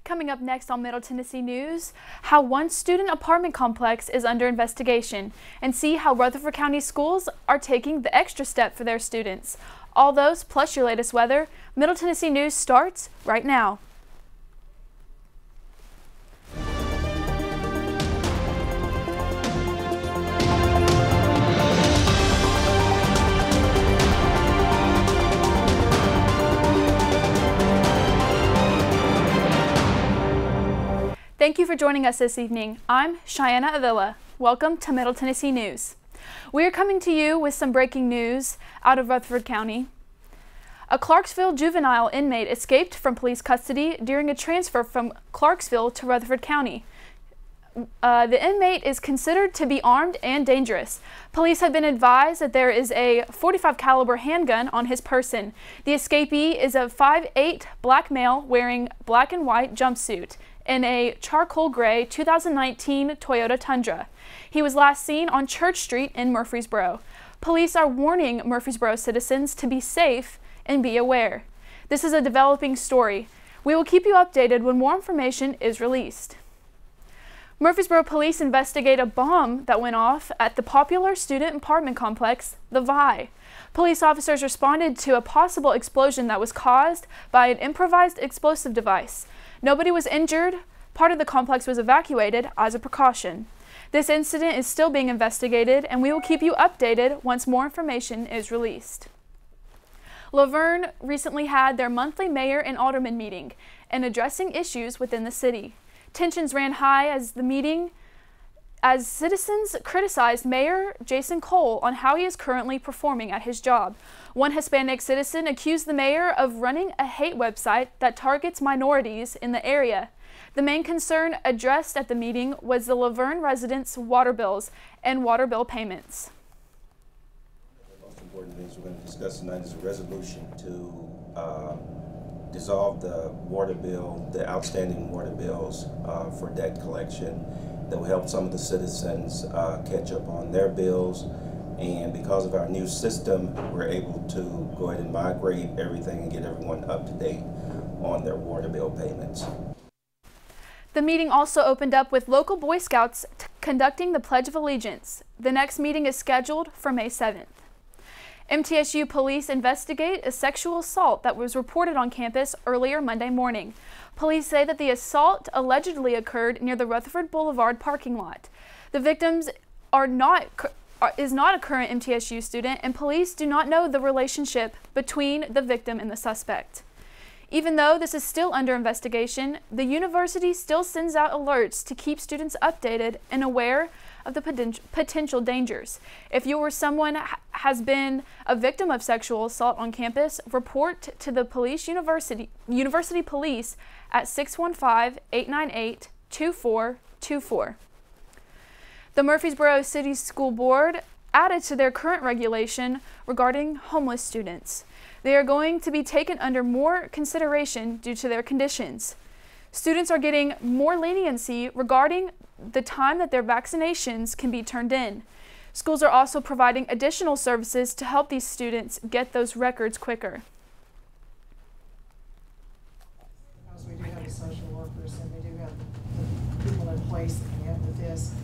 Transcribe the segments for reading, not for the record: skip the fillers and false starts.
Coming up next on Middle Tennessee News, how one student apartment complex is under investigation, and see how Rutherford County schools are taking the extra step for their students. All those plus your latest weather. Middle Tennessee News starts right now. Thank you for joining us this evening. I'm Cheyenne Avila. Welcome to Middle Tennessee News. We are coming to you with some breaking news out of Rutherford County. A Clarksville juvenile inmate escaped from police custody during a transfer from Clarksville to Rutherford County. The inmate is considered to be armed and dangerous. Police have been advised that there is a .45 caliber handgun on his person. The escapee is a 5'8" black male wearing black and white jumpsuit in a charcoal gray 2019 Toyota Tundra. He was last seen on Church Street in Murfreesboro. Police are warning Murfreesboro citizens to be safe and be aware. This is a developing story. We will keep you updated when more information is released. Murfreesboro police investigate a bomb that went off at the popular student apartment complex, the Vi. Police officers responded to a possible explosion that was caused by an improvised explosive device. Nobody was injured. Part of the complex was evacuated as a precaution. This incident is still being investigated, and we will keep you updated once more information is released. La Vergne recently had their monthly mayor and alderman meeting and addressing issues within the city. Tensions ran high as citizens criticized Mayor Jason Cole on how he is currently performing at his job. One Hispanic citizen accused the mayor of running a hate website that targets minorities in the area. The main concern addressed at the meeting was the La Vergne residents' water bills and water bill payments. The most important things we're going to discuss tonight is a resolution to dissolve the water bill, the outstanding water bills for debt collection that will help some of the citizens catch up on their bills. And because of our new system, we're able to go ahead and migrate everything and get everyone up to date on their water bill payments. The meeting also opened up with local Boy Scouts conducting the Pledge of Allegiance. The next meeting is scheduled for May 7th. MTSU police investigate a sexual assault that was reported on campus earlier Monday morning. Police say that the assault allegedly occurred near the Rutherford Boulevard parking lot. The victim is not a current MTSU student, and police do not know the relationship between the victim and the suspect. Even though this is still under investigation, the university still sends out alerts to keep students updated and aware of the potential dangers. If you or someone has been a victim of sexual assault on campus, report to the University Police at 615-898-2424. The Murfreesboro City School Board added to their current regulation regarding homeless students. They are going to be taken under more consideration due to their conditions. Students are getting more leniency regarding the time that their vaccinations can be turned in. Schools are also providing additional services to help these students get those records quicker. Because we do have the social workers and we do have the people in place that can help with this.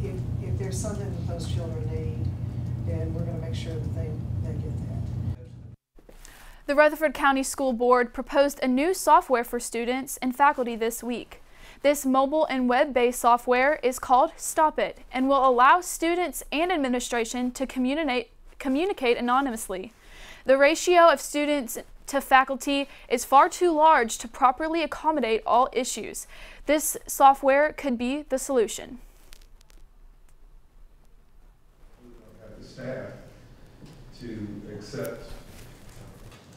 If there's something that those children need, then we're going to make sure that they get that. The Rutherford County School Board proposed a new software for students and faculty this week. This mobile and web-based software is called Stop It and will allow students and administration to communicate anonymously. The ratio of students to faculty is far too large to properly accommodate all issues. This software could be the solution. We don't have the staff to accept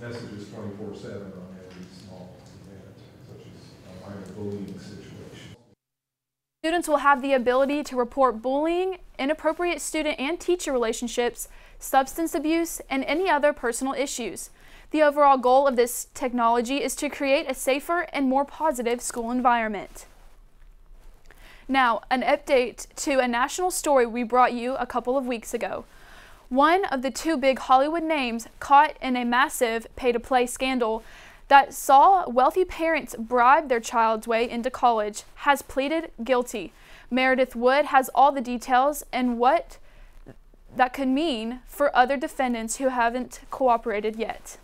messages 24/7 on every small event, such as a minor bullying situation. Students will have the ability to report bullying, inappropriate student and teacher relationships, substance abuse, and any other personal issues. The overall goal of this technology is to create a safer and more positive school environment. Now, an update to a national story we brought you a couple of weeks ago. One of the two big Hollywood names caught in a massive pay-to-play scandal that saw wealthy parents bribe their child's way into college has pleaded guilty. Meredith Wood has all the details and what that could mean for other defendants who haven't cooperated yet.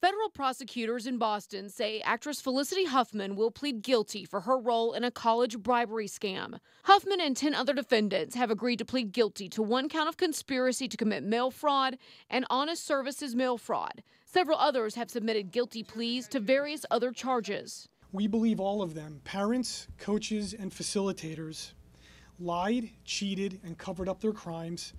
Federal prosecutors in Boston say actress Felicity Huffman will plead guilty for her role in a college bribery scam. Huffman and 10 other defendants have agreed to plead guilty to 1 count of conspiracy to commit mail fraud and honest services mail fraud. Several others have submitted guilty pleas to various other charges. We believe all of them, parents, coaches, and facilitators, lied, cheated, and covered up their crimes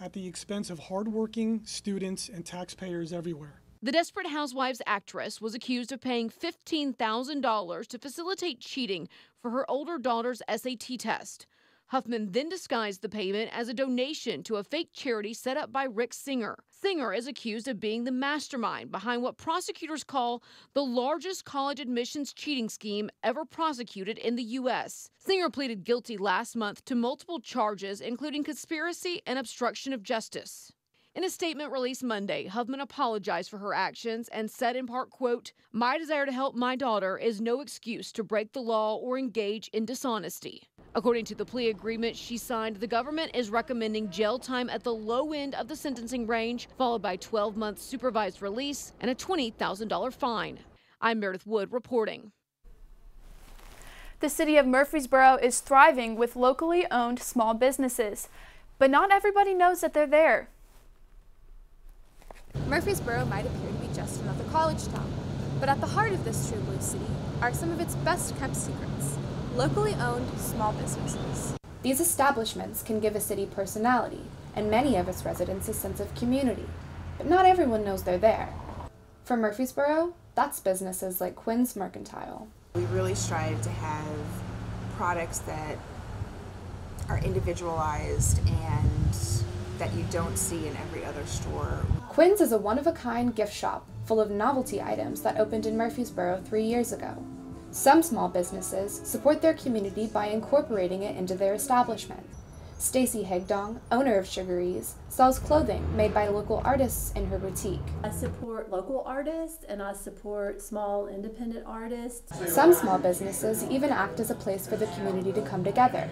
at the expense of hardworking students and taxpayers everywhere. The Desperate Housewives actress was accused of paying $15,000 to facilitate cheating for her older daughter's SAT test. Huffman then disguised the payment as a donation to a fake charity set up by Rick Singer. Singer is accused of being the mastermind behind what prosecutors call the largest college admissions cheating scheme ever prosecuted in the U.S. Singer pleaded guilty last month to multiple charges, including conspiracy and obstruction of justice. In a statement released Monday, Huffman apologized for her actions and said in part, quote, "My desire to help my daughter is no excuse to break the law or engage in dishonesty." According to the plea agreement she signed, the government is recommending jail time at the low end of the sentencing range, followed by 12 months supervised release and a $20,000 fine. I'm Meredith Wood reporting. The city of Murfreesboro is thriving with locally owned small businesses, but not everybody knows that they're there. Murfreesboro might appear to be just another college town, but at the heart of this true blue city are some of its best kept secrets: locally owned small businesses. These establishments can give a city personality and many of its residents a sense of community, but not everyone knows they're there. For Murfreesboro, that's businesses like Quinn's Mercantile. We really strive to have products that are individualized and that you don't see in every other store. Quinn's is a one-of-a-kind gift shop full of novelty items that opened in Murfreesboro 3 years ago. Some small businesses support their community by incorporating it into their establishment. Stacy Higdong, owner of Sugarees, sells clothing made by local artists in her boutique. I support local artists and I support small independent artists. Some small businesses even act as a place for the community to come together.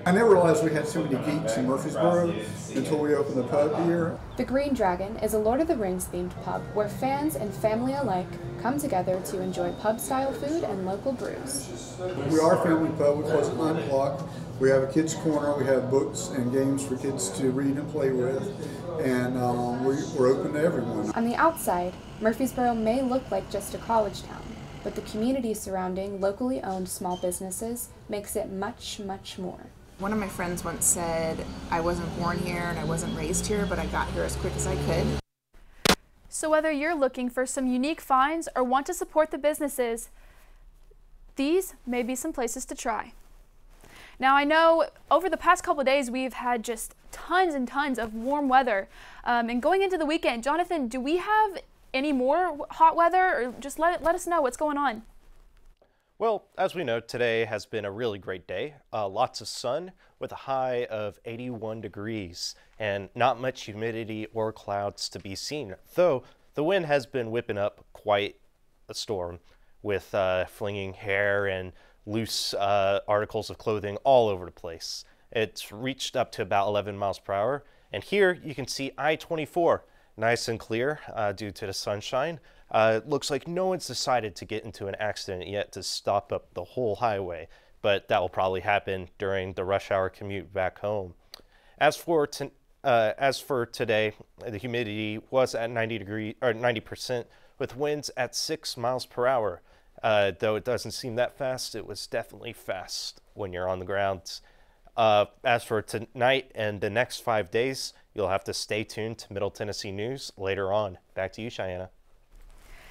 I never realized we had so many geeks in Murfreesboro until we opened the pub here. The Green Dragon is a Lord of the Rings themed pub where fans and family alike come together to enjoy pub-style food and local brews. We are a family pub. We close at 9 o'clock. We have a kids' corner. We have books and games for kids to read and play with. And we're open to everyone. On the outside, Murfreesboro may look like just a college town, but the community surrounding locally owned small businesses makes it much, much more. One of my friends once said, I wasn't born here and I wasn't raised here, but I got here as quick as I could. So whether you're looking for some unique finds or want to support the businesses, these may be some places to try. Now I know over the past couple of days we've had just tons and tons of warm weather. And going into the weekend, Jonathan, do we have any more hot weather, or just let us know what's going on? Well, as we know, today has been a really great day. Lots of sun with a high of 81 degrees and not much humidity or clouds to be seen, though the wind has been whipping up quite a storm with flinging hair and loose articles of clothing all over the place. It's reached up to about 11 miles per hour, and here you can see I-24 nice and clear due to the sunshine. It looks like no one's decided to get into an accident yet to stop up the whole highway, but that will probably happen during the rush hour commute back home. As for today, the humidity was at 90% with winds at 6 miles per hour. Though it doesn't seem that fast, it was definitely fast when you're on the ground. As for tonight and the next 5 days, you'll have to stay tuned to Middle Tennessee News later on. Back to you, Cheyenne.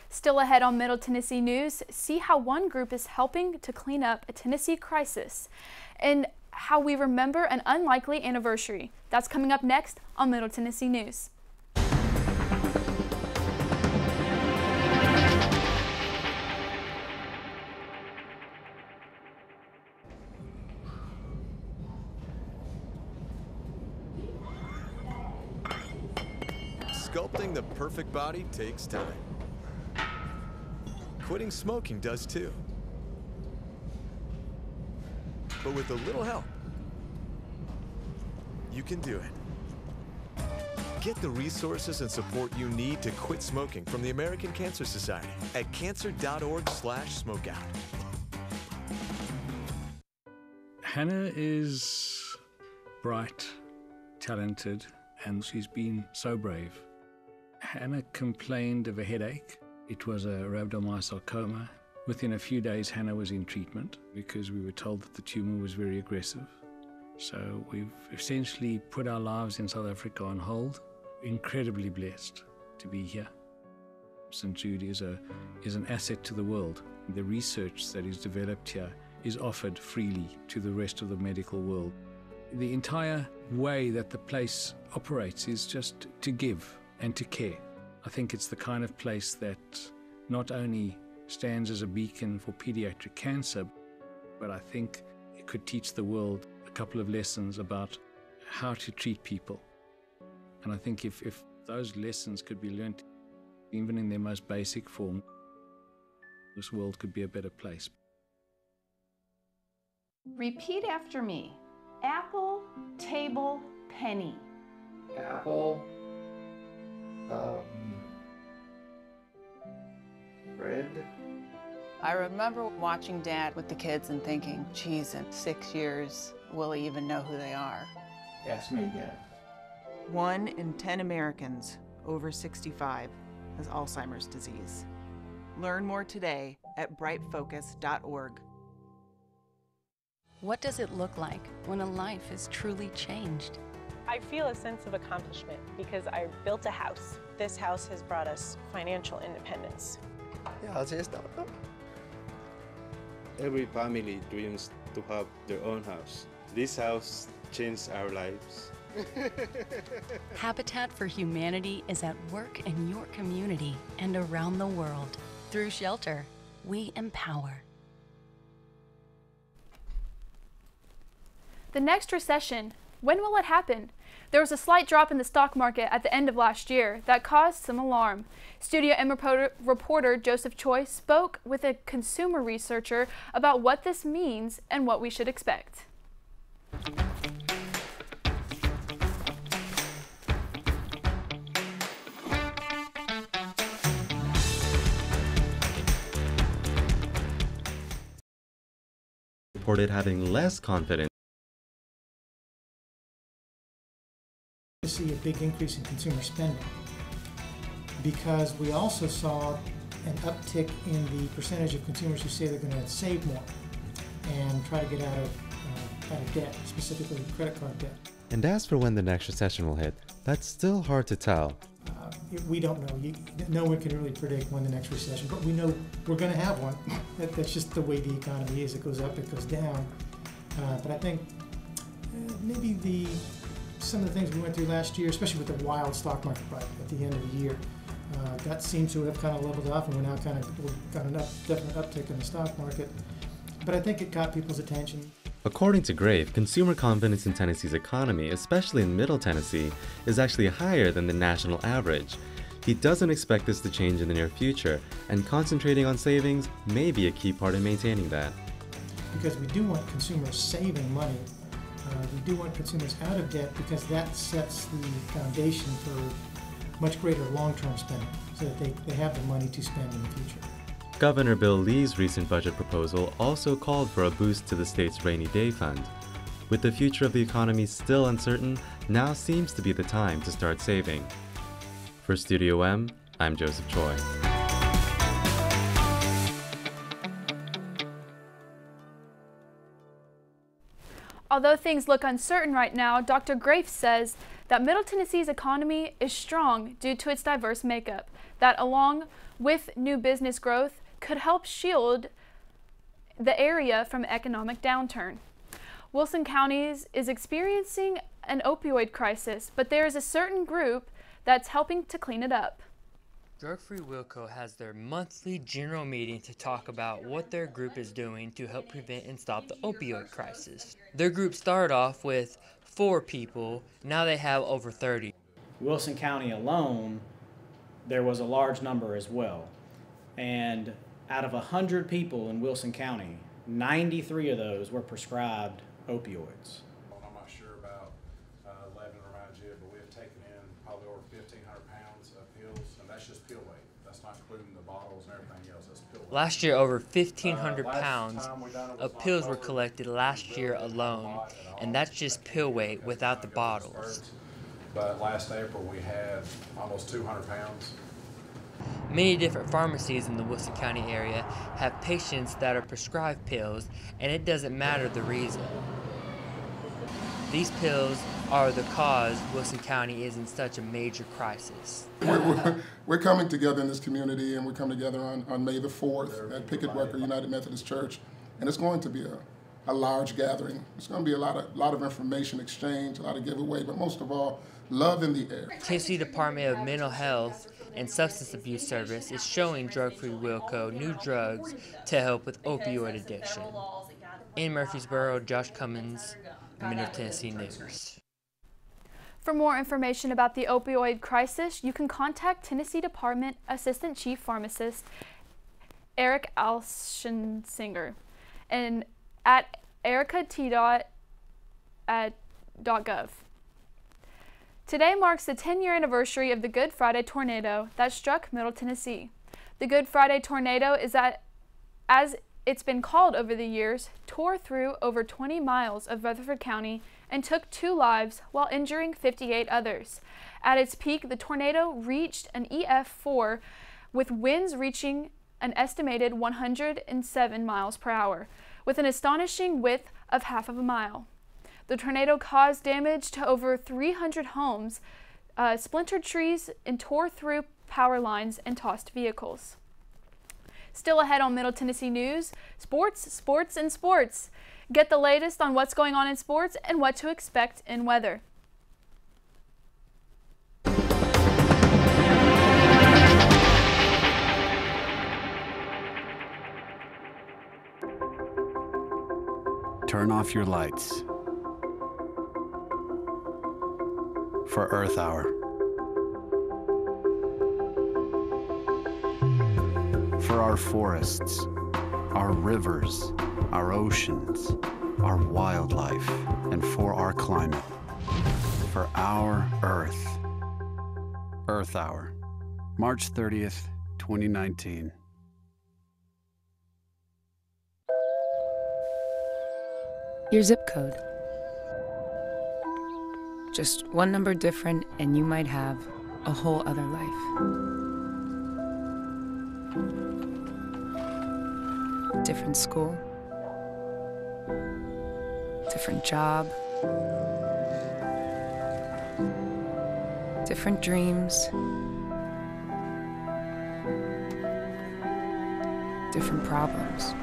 Still ahead on Middle Tennessee News, see how one group is helping to clean up a Tennessee crisis and how we remember an unlikely anniversary. That's coming up next on Middle Tennessee News. Sculpting the perfect body takes time. quitting smoking does too. But with a little help, you can do it. Get the resources and support you need to quit smoking from the American Cancer Society at cancer.org/smokeout. Hannah is bright, talented, and she's been so brave. Hannah complained of a headache. It was a rhabdomyosarcoma. Within a few days, Hannah was in treatment because we were told that the tumor was very aggressive. So we've essentially put our lives in South Africa on hold. Incredibly blessed to be here. St. Jude is an asset to the world. The research that is developed here is offered freely to the rest of the medical world. The entire way that the place operates is just to give and to care. I think it's the kind of place that not only stands as a beacon for pediatric cancer, but I think it could teach the world a couple of lessons about how to treat people. And I think if those lessons could be learned, even in their most basic form, this world could be a better place. Repeat after me. Apple, table, penny. Apple, bread. I remember watching Dad with the kids and thinking, geez, in 6 years, will he even know who they are? Ask me again. 1 in 10 Americans over 65 has Alzheimer's disease. Learn more today at brightfocus.org. What does it look like when a life is truly changed? I feel a sense of accomplishment because I built a house. This house has brought us financial independence. Every family dreams to have their own house. This house changed our lives. Habitat for Humanity is at work in your community and around the world. Through shelter, we empower. The next recession, when will it happen? There was a slight drop in the stock market at the end of last year that caused some alarm. Studio M reporter Joseph Choi spoke with a consumer researcher about what this means and what we should expect. Reported having less confidence. To see a big increase in consumer spending because we also saw an uptick in the percentage of consumers who say they're going to save more and try to get out of debt, specifically credit card debt. And as for when the next recession will hit, that's still hard to tell. We don't know. No one can really predict when the next recession, but we know we're going to have one. That's just the way the economy is. It goes up, it goes down. But I think maybe some of the things we went through last year, especially with the wild stock market right at the end of the year, that seems to have kind of leveled off, and we've got a definite uptick in the stock market. But I think it caught people's attention. According to Grave, consumer confidence in Tennessee's economy, especially in Middle Tennessee, is actually higher than the national average. He doesn't expect this to change in the near future, and concentrating on savings may be a key part in maintaining that. Because we do want consumers saving money. We do want consumers out of debt because that sets the foundation for much greater long-term spending so that they have the money to spend in the future. Governor Bill Lee's recent budget proposal also called for a boost to the state's rainy day fund. With the future of the economy still uncertain, now seems to be the time to start saving. For Studio M, I'm Joseph Choi. Although things look uncertain right now, Dr. Grafe says that Middle Tennessee's economy is strong due to its diverse makeup, that along with new business growth could help shield the area from economic downturn. Wilson County is experiencing an opioid crisis, but there is a certain group that's helping to clean it up. Drug Free Wilco has their monthly general meeting to talk about what their group is doing to help prevent and stop the opioid crisis. Their group started off with 4 people, now they have over 30. Wilson County alone, there was a large number as well. And Out of 100 people in Wilson County, 93 of those were prescribed opioids. I'm not sure about Lebanon or Mount Jib, but we have taken in probably over 1,500 pounds of pills, and that's just pill weight. That's not including the bottles and everything else. That's pill weight. Last year, over 1,500 pounds of pills were collected last year alone, and that's just pill weight without the bottles. But last April, we had almost 200 pounds. Many different pharmacies in the Wilson County area have patients that are prescribed pills, and it doesn't matter the reason. These pills are the cause Wilson County is in such a major crisis. We're coming together in this community, and we come together on May the 4th at Pickett Wecker United Methodist Church, and it's going to be a large gathering. It's going to be a lot of information exchange, a lot of giveaway, but most of all, love in the air. Tennessee Department of Mental Health and Substance Abuse Service is showing Drug-Free Wilco new drugs to help with opioid addiction. In Murfreesboro, Josh Cummins, Middle Tennessee News. For more information about the opioid crisis, you can contact Tennessee Department Assistant Chief Pharmacist Eric Alschensinger and at ericat.gov. Today marks the 10-year anniversary of the Good Friday tornado that struck Middle Tennessee. The Good Friday tornado is as it's been called over the years, tore through over 20 miles of Rutherford County and took 2 lives while injuring 58 others. At its peak, the tornado reached an EF4 with winds reaching an estimated 107 miles per hour, with an astonishing width of half of a mile. The tornado caused damage to over 300 homes, splintered trees, and tore through power lines and tossed vehicles. Still ahead on Middle Tennessee News, sports, sports, and sports. Get the latest on what's going on in sports and what to expect in weather. Turn off your lights for Earth Hour. For our forests, our rivers, our oceans, our wildlife, and for our climate. For our Earth. Earth Hour, March 30th, 2019. Your zip code. Just one number different, and you might have a whole other life. Different school, different job, different dreams, different problems.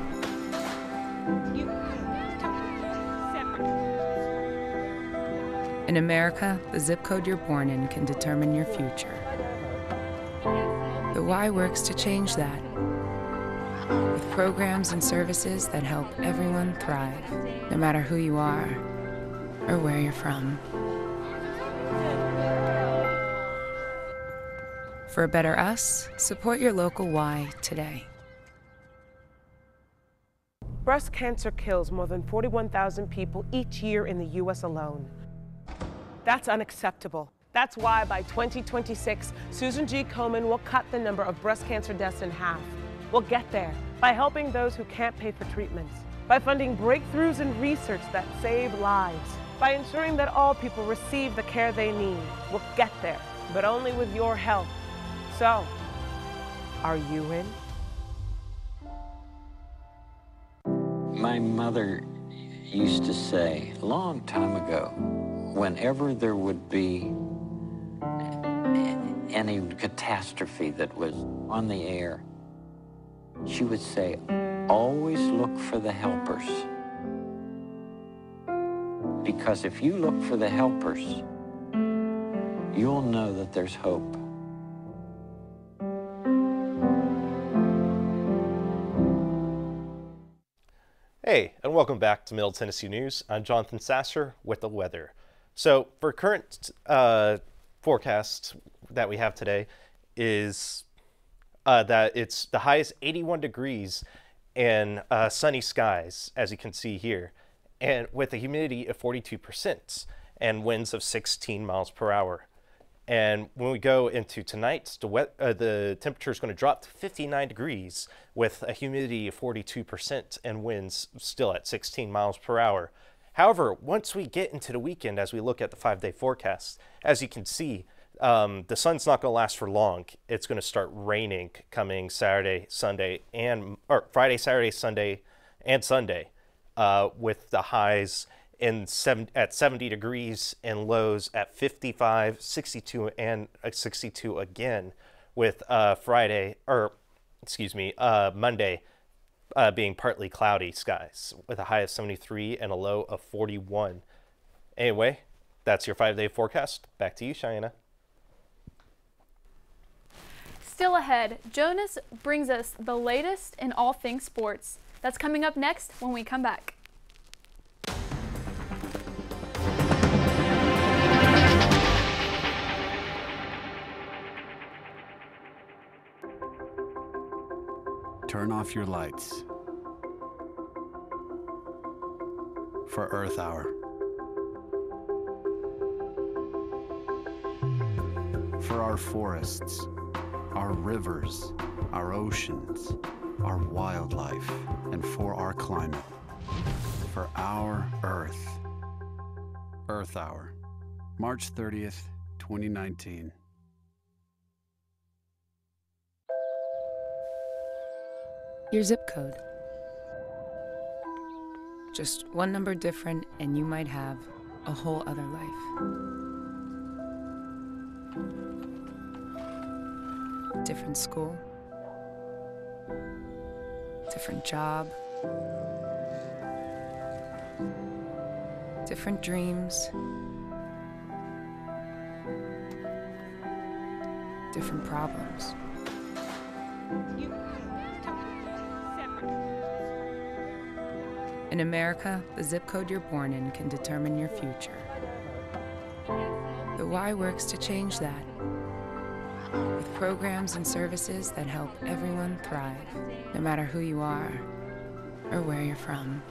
In America, the zip code you're born in can determine your future. The Y works to change that, with programs and services that help everyone thrive, no matter who you are or where you're from. For a better us, support your local Y today. Breast cancer kills more than 41,000 people each year in the U.S. alone. That's unacceptable. That's why by 2026, Susan G. Komen will cut the number of breast cancer deaths in half. We'll get there by helping those who can't pay for treatments, by funding breakthroughs in research that save lives, by ensuring that all people receive the care they need. We'll get there, but only with your help. So, are you in? My mother used to say a long time ago, whenever there would be any catastrophe that was on the air, she would say, always look for the helpers. Because if you look for the helpers, you'll know that there's hope. Hey, and welcome back to Middle Tennessee News. I'm Jonathan Sasser with the weather. So for current forecast that we have today is that it's the highest 81 degrees and sunny skies, as you can see here, and with a humidity of 42% and winds of 16 miles per hour. And when we go into tonight, the temperature is going to drop to 59 degrees with a humidity of 42% and winds still at 16 miles per hour. However, once we get into the weekend, as we look at the 5-day forecast, as you can see, the sun's not going to last for long. It's going to start raining coming Friday, Saturday, Sunday, and Sunday, with the highs at 70 degrees and lows at 55, 62, and 62 again, with Monday being partly cloudy skies with a high of 73 and a low of 41. Anyway, that's your 5-day forecast. Back to you, Cheyenne. Still ahead, Jonas brings us the latest in all things sports. That's coming up next when we come back. Turn off your lights for Earth Hour. For our forests, our rivers, our oceans, our wildlife, and for our climate. For our Earth. Earth Hour, March 30th, 2019. Your zip code. Just one number different and you might have a whole other life. Different school, different job, different dreams, different problems. In America, the zip code you're born in can determine your future. The Y works to change that, with programs and services that help everyone thrive, no matter who you are or where you're from.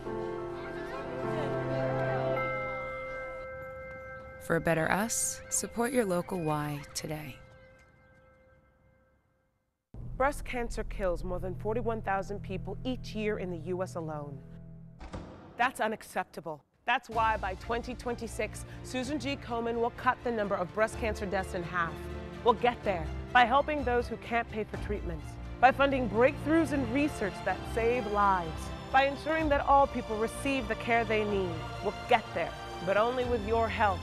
For a better us, support your local Y today. Breast cancer kills more than 41,000 people each year in the U.S. alone. That's unacceptable. That's why by 2026, Susan G. Komen will cut the number of breast cancer deaths in half. We'll get there by helping those who can't pay for treatments, by funding breakthroughs in research that save lives, by ensuring that all people receive the care they need. We'll get there, but only with your help.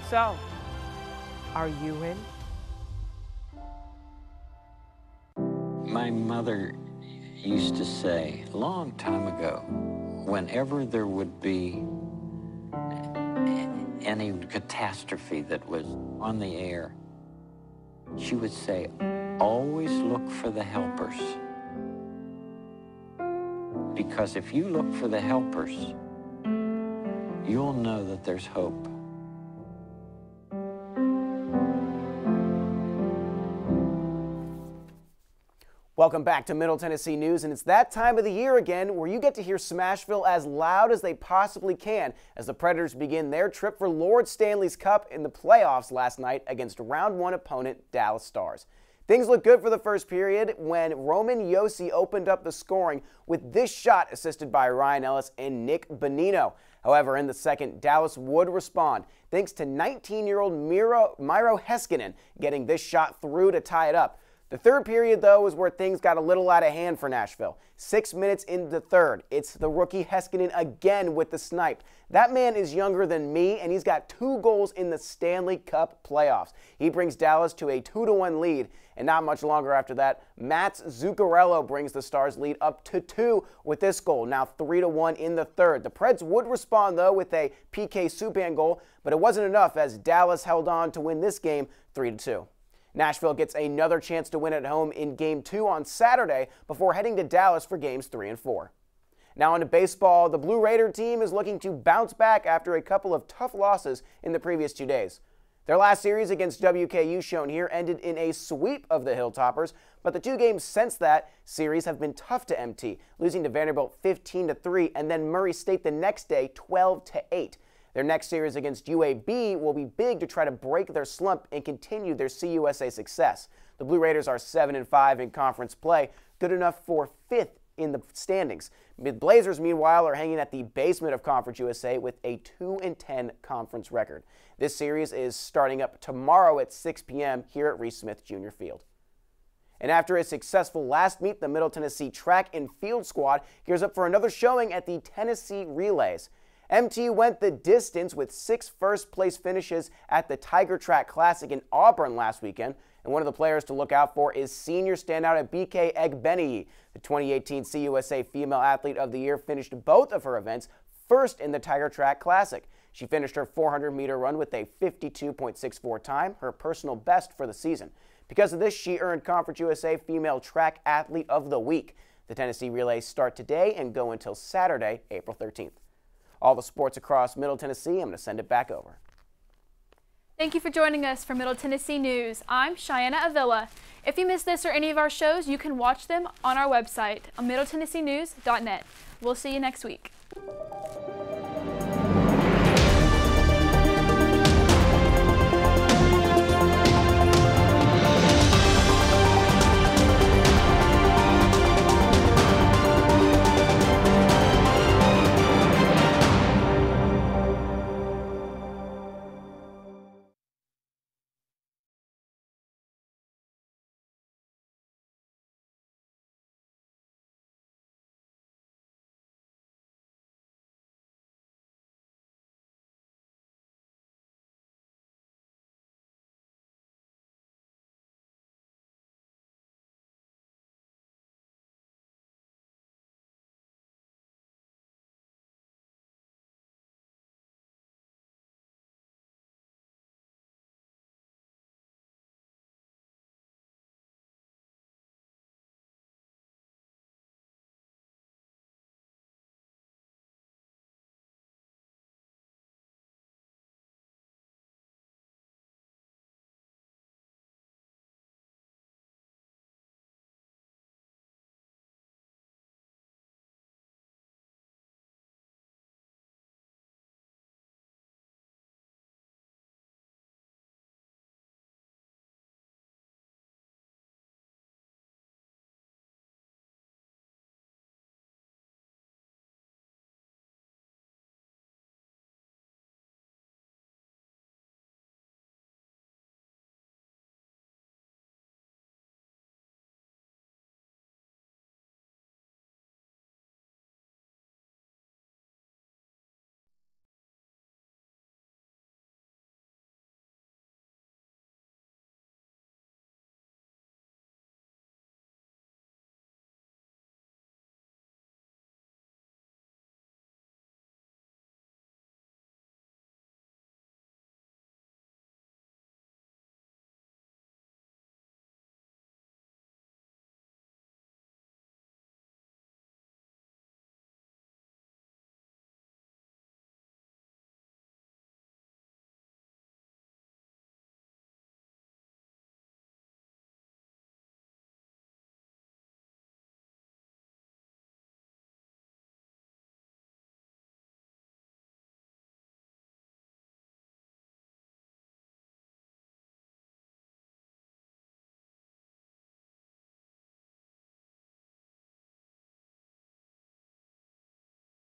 So, are you in? My mother used to say a long time ago, whenever there would be any catastrophe that was on the air, she would say, always look for the helpers. Because if you look for the helpers, you'll know that there's hope. Welcome back to Middle Tennessee News, and it's that time of the year again where you get to hear Smashville as loud as they possibly can as the Predators begin their trip for Lord Stanley's Cup in the playoffs last night against round one opponent Dallas Stars. Things looked good for the first period when Roman Josi opened up the scoring with this shot assisted by Ryan Ellis and Nick Bonino. However, in the second, Dallas would respond thanks to 19-year-old Miro Heiskanen getting this shot through to tie it up. The third period, though, is where things got a little out of hand for Nashville. 6 minutes into the third, it's the rookie Heiskanen again with the snipe. That man is younger than me, and he's got 2 goals in the Stanley Cup playoffs. He brings Dallas to a 2-1 lead, and not much longer after that, Mats Zuccarello brings the Stars' lead up to 2 with this goal, now 3-1 in the third. The Preds would respond, though, with a PK Subban goal, but it wasn't enough as Dallas held on to win this game 3-2. Nashville gets another chance to win at home in Game 2 on Saturday before heading to Dallas for Games 3 and 4. Now on to baseball, the Blue Raider team is looking to bounce back after a couple of tough losses in the previous 2 days. Their last series against WKU, shown here, ended in a sweep of the Hilltoppers, but the 2 games since that series have been tough to MT, losing to Vanderbilt 15-3 and then Murray State the next day 12-8. Their next series against UAB will be big to try to break their slump and continue their CUSA success. The Blue Raiders are 7-5 in conference play, good enough for 5th in the standings. The Blazers, meanwhile, are hanging at the basement of Conference USA with a 2-10 conference record. This series is starting up tomorrow at 6 p.m. here at Reese Smith Jr. Field. And after a successful last meet, the Middle Tennessee track and field squad gears up for another showing at the Tennessee Relays. MT went the distance with 6 first-place finishes at the Tiger Track Classic in Auburn last weekend. And one of the players to look out for is senior standout at BK Egbeni. The 2018 CUSA Female Athlete of the Year finished both of her events first in the Tiger Track Classic. She finished her 400-meter run with a 52.64 time, her personal best for the season. Because of this, she earned Conference USA Female Track Athlete of the Week. The Tennessee Relays start today and go until Saturday, April 13th. All the sports across Middle Tennessee, I'm going to send it back over. Thank you for joining us for Middle Tennessee News. I'm Cheyenne Avila. If you missed this or any of our shows, you can watch them on our website, middletennesseenews.net. We'll see you next week.